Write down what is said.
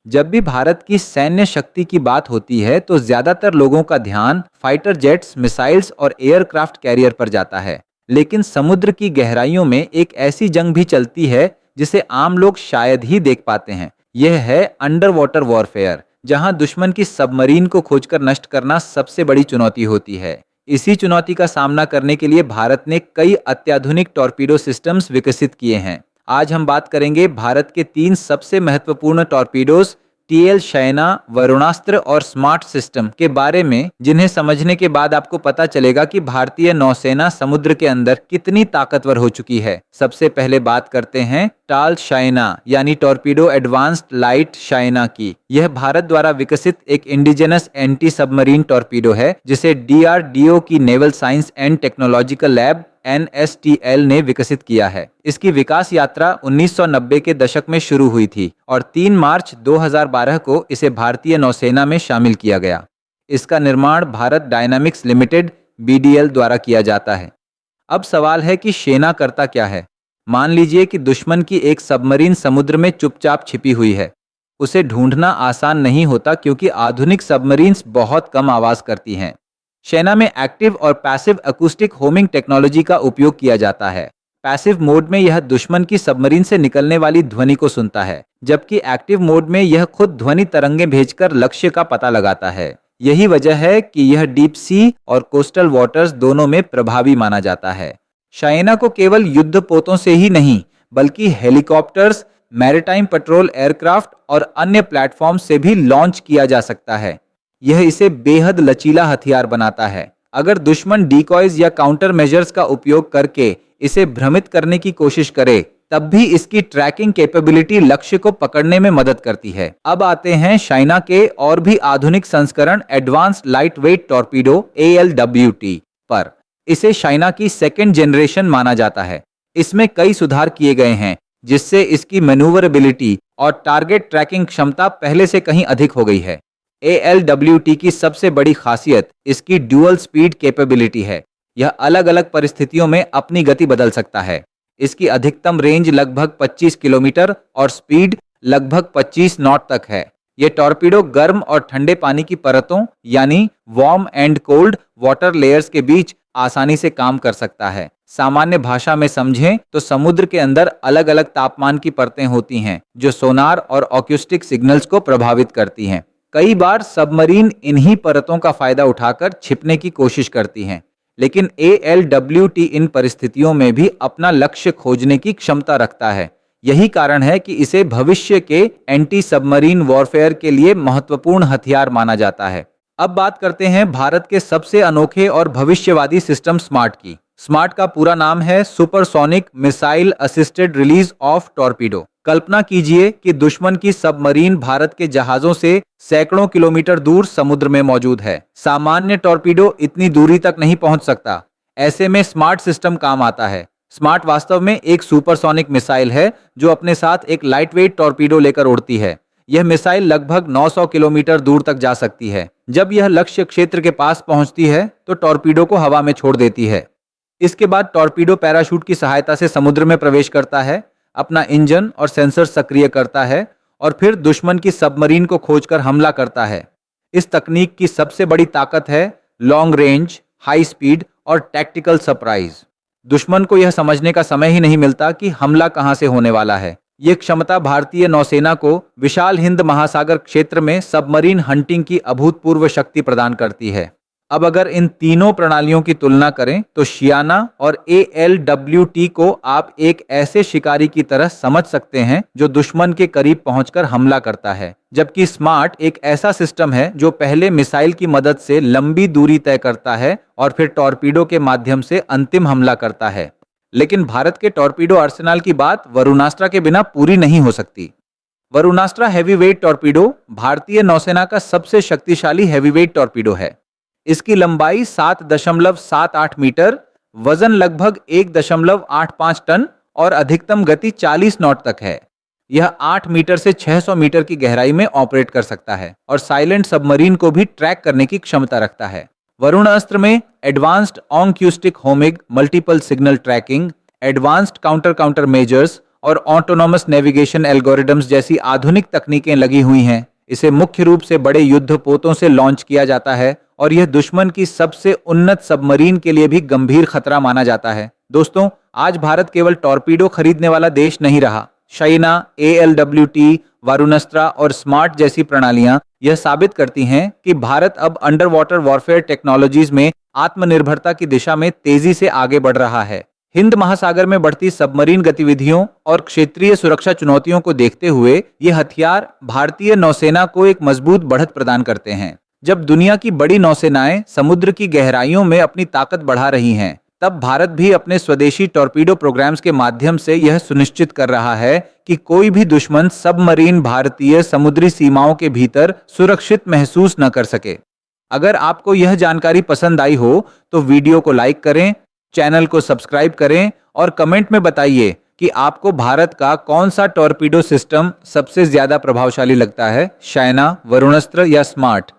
जब भी भारत की सैन्य शक्ति की बात होती है तो ज्यादातर लोगों का ध्यान फाइटर जेट्स, मिसाइल्स और एयरक्राफ्ट कैरियर पर जाता है। लेकिन समुद्र की गहराइयों में एक ऐसी जंग भी चलती है जिसे आम लोग शायद ही देख पाते हैं। यह है अंडर वाटर वॉरफेयर, जहां दुश्मन की सबमरीन को खोजकर नष्ट करना सबसे बड़ी चुनौती होती है। इसी चुनौती का सामना करने के लिए भारत ने कई अत्याधुनिक टॉर्पीडो सिस्टम्स विकसित किए हैं। आज हम बात करेंगे भारत के 3 सबसे महत्वपूर्ण टॉर्पीडोज टीएल शयना, वरुणास्त्र और स्मार्ट सिस्टम के बारे में, जिन्हें समझने के बाद आपको पता चलेगा कि भारतीय नौसेना समुद्र के अंदर कितनी ताकतवर हो चुकी है। सबसे पहले बात करते हैं टाल शयना यानी टॉर्पीडो एडवांस्ड लाइट शयना की। यह भारत द्वारा विकसित एक इंडिजिनस एंटी सबमरीन टॉर्पीडो है जिसे डीआरडीओ की naval science and technological lab NSTL ने विकसित किया है। इसकी विकास यात्रा 1990 के दशक में शुरू हुई थी और 3 मार्च 2012 को इसे भारतीय नौसेना में शामिल किया गया। इसका निर्माण भारत डायनामिक्स लिमिटेड BDL द्वारा किया जाता है। अब सवाल है कि शयना करता क्या है। मान लीजिए कि दुश्मन की एक सबमरीन समुद्र में चुपचाप छिपी हुई है। उसे ढूंढना आसान नहीं होता क्योंकि आधुनिक सबमरीन्स बहुत कम आवाज करती हैं। शयना में एक्टिव और पैसिव अकूस्टिक होमिंग टेक्नोलॉजी का उपयोग किया जाता है। पैसिव मोड में यह दुश्मन की सबमरीन से निकलने वाली ध्वनि को सुनता है, जबकि एक्टिव मोड में यह खुद ध्वनि तरंगें भेजकर लक्ष्य का पता लगाता है। यही वजह है कि यह डीप सी और कोस्टल वाटर्स दोनों में प्रभावी माना जाता है। शयना को केवल युद्धपोतों से ही नहीं, बल्कि हेलीकॉप्टर्स, मैरीटाइम पेट्रोल एयरक्राफ्ट और अन्य प्लेटफॉर्म से भी लॉन्च किया जा सकता है। यह इसे बेहद लचीला हथियार बनाता है। अगर दुश्मन डीकॉयज या काउंटर मेजर्स का उपयोग करके इसे भ्रमित करने की कोशिश करे, तब भी इसकी ट्रैकिंग कैपेबिलिटी लक्ष्य को पकड़ने में मदद करती है। अब आते हैं शयना के और भी आधुनिक संस्करण advanced light weight torpedo ALWT पर। इसे शयना की 2nd जनरेशन माना जाता है। इसमें कई सुधार किए गए हैं जिससे इसकी मैन्यूवरेबिलिटी और टारगेट ट्रैकिंग क्षमता पहले से कहीं अधिक हो गई है। ALWT की सबसे बड़ी खासियत इसकी ड्यूअल स्पीड कैपेबिलिटी है। यह अलग अलग परिस्थितियों में अपनी गति बदल सकता है। इसकी अधिकतम रेंज लगभग 25 किलोमीटर और स्पीड लगभग 25 नॉट तक है। यह टॉर्पीडो गर्म और ठंडे पानी की परतों यानी warm and cold water layers के बीच आसानी से काम कर सकता है। सामान्य भाषा में समझें तो समुद्र के अंदर अलग अलग तापमान की परतें होती हैं जो सोनार और ऑक्यूस्टिक सिग्नल्स को प्रभावित करती हैं। कई बार सबमरीन इन्हीं परतों का फायदा उठाकर छिपने की कोशिश करती हैं, लेकिन ALWT इन परिस्थितियों में भी अपना लक्ष्य खोजने की क्षमता रखता है। यही कारण है कि इसे भविष्य के एंटी सबमरीन वॉरफेयर के लिए महत्वपूर्ण हथियार माना जाता है। अब बात करते हैं भारत के सबसे अनोखे और भविष्यवादी सिस्टम स्मार्ट की। स्मार्ट का पूरा नाम है supersonic missile assisted release of torpedo. कल्पना कीजिए कि दुश्मन की सबमरीन भारत के जहाजों से सैकड़ों किलोमीटर दूर समुद्र में मौजूद है। सामान्य टॉर्पीडो इतनी दूरी तक नहीं पहुंच सकता। ऐसे में स्मार्ट सिस्टम काम आता है। स्मार्ट वास्तव में एक सुपरसोनिक मिसाइल है जो अपने साथ एक लाइटवेट टॉर्पीडो लेकर उड़ती है। यह मिसाइल लगभग 900 किलोमीटर दूर तक जा सकती है। जब यह लक्ष्य क्षेत्र के पास पहुंचती है तो टॉर्पीडो को हवा में छोड़ देती है। इसके बाद टॉर्पीडो पैराशूट की सहायता से समुद्र में प्रवेश करता है, अपना इंजन और सेंसर सक्रिय करता है और फिर दुश्मन की सबमरीन को खोजकर हमला करता है। इस तकनीक की सबसे बड़ी ताकत है लॉन्ग रेंज, हाई स्पीड और टैक्टिकल सरप्राइज। दुश्मन को यह समझने का समय ही नहीं मिलता कि हमला कहां से होने वाला है। यह क्षमता भारतीय नौसेना को विशाल हिंद महासागर क्षेत्र में सबमरीन हंटिंग की अभूतपूर्व शक्ति प्रदान करती है। अब अगर इन तीनों प्रणालियों की तुलना करें तो शयना और ALWT को आप एक ऐसे शिकारी की तरह समझ सकते हैं जो दुश्मन के करीब पहुंचकर हमला करता है, जबकि स्मार्ट एक ऐसा सिस्टम है जो पहले मिसाइल की मदद से लंबी दूरी तय करता है और फिर टॉर्पीडो के माध्यम से अंतिम हमला करता है। लेकिन भारत के टॉर्पीडो आर्सेनल की बात वरुणास्त्र के बिना पूरी नहीं हो सकती। वरुणास्त्र हैवीवेट टॉर्पीडो भारतीय नौसेना का सबसे शक्तिशाली हैवीवेट टॉर्पीडो है। इसकी लंबाई 7.78 मीटर, वजन लगभग 1.85 टन और अधिकतम गति 40 नॉट तक है। यह 8 मीटर से 600 मीटर की गहराई में ऑपरेट कर सकता है और साइलेंट सबमरीन को भी ट्रैक करने की क्षमता रखता है। वरुण अस्त्र में advanced acoustic homing, multiple signal tracking, advanced counter measures और ऑटोनॉमस नेविगेशन एल्गोरिदम्स जैसी आधुनिक तकनीकें लगी हुई हैं। इसे मुख्य रूप से बड़े युद्धपोतों से लॉन्च किया जाता है और यह दुश्मन की सबसे उन्नत सबमरीन के लिए भी गंभीर खतरा माना जाता है। दोस्तों, आज भारत केवल टॉर्पीडो खरीदने वाला देश नहीं रहा। शाइना, ALWT, वारुणास्त्र और स्मार्ट जैसी प्रणालियां यह साबित करती हैं कि भारत अब अंडर वाटर वॉरफेयर टेक्नोलॉजीज में आत्मनिर्भरता की दिशा में तेजी से आगे बढ़ रहा है। हिंद महासागर में बढ़ती सबमरीन गतिविधियों और क्षेत्रीय सुरक्षा चुनौतियों को देखते हुए ये हथियार भारतीय नौसेना को एक मजबूत बढ़त प्रदान करते हैं। जब दुनिया की बड़ी नौसेनाएं समुद्र की गहराइयों में अपनी ताकत बढ़ा रही हैं, तब भारत भी अपने स्वदेशी टॉर्पीडो प्रोग्राम्स के माध्यम से यह सुनिश्चित कर रहा है कि कोई भी दुश्मन सबमरीन भारतीय समुद्री सीमाओं के भीतर सुरक्षित महसूस न कर सके। अगर आपको यह जानकारी पसंद आई हो तो वीडियो को लाइक करें, चैनल को सब्सक्राइब करें और कमेंट में बताइए कि आपको भारत का कौन सा टॉर्पीडो सिस्टम सबसे ज्यादा प्रभावशाली लगता है, शाइना, वरुणास्त्र या स्मार्ट।